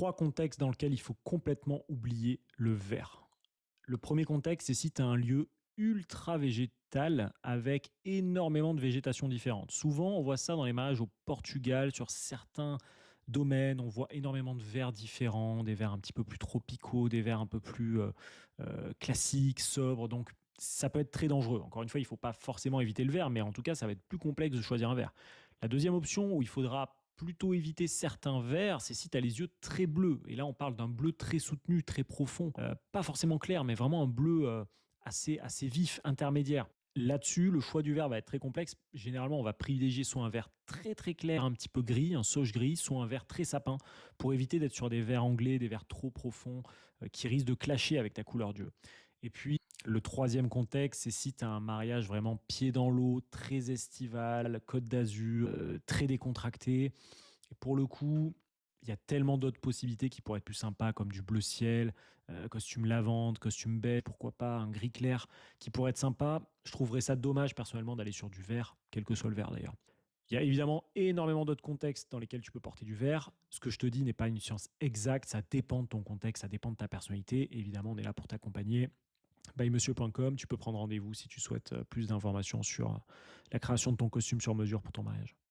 3 contextes dans lesquels il faut complètement oublier le vert. Le premier contexte, c'est si tu as un lieu ultra végétal avec énormément de végétation différente. Souvent, on voit ça dans les mariages au Portugal, sur certains domaines, on voit énormément de verts différents, des verts un petit peu plus tropicaux, des verts un peu plus classiques, sobres. Donc, ça peut être très dangereux. Encore une fois, il ne faut pas forcément éviter le vert, mais en tout cas, ça va être plus complexe de choisir un vert. La deuxième option où il faudra plutôt éviter certains verts, c'est si tu as les yeux très bleus. Et là, on parle d'un bleu très soutenu, très profond. Pas forcément clair, mais vraiment un bleu assez vif, intermédiaire. Là-dessus, le choix du vert va être très complexe. Généralement, on va privilégier soit un vert très très clair, un petit peu gris, un sauge gris, soit un vert très sapin, pour éviter d'être sur des verts anglais, des verts trop profonds, qui risquent de clasher avec ta couleur d'yeux. Et puis, le troisième contexte, c'est si tu as un mariage vraiment pied dans l'eau, très estival, Côte d'Azur, très décontracté. Et pour le coup, il y a tellement d'autres possibilités qui pourraient être plus sympas, comme du bleu ciel, costume lavande, costume beige, pourquoi pas un gris clair, qui pourrait être sympa. Je trouverais ça dommage personnellement d'aller sur du vert, quel que soit le vert d'ailleurs. Il y a évidemment énormément d'autres contextes dans lesquels tu peux porter du vert. Ce que je te dis n'est pas une science exacte, ça dépend de ton contexte, ça dépend de ta personnalité. Évidemment, on est là pour t'accompagner. Bymonsieur.com, tu peux prendre rendez-vous si tu souhaites plus d'informations sur la création de ton costume sur mesure pour ton mariage.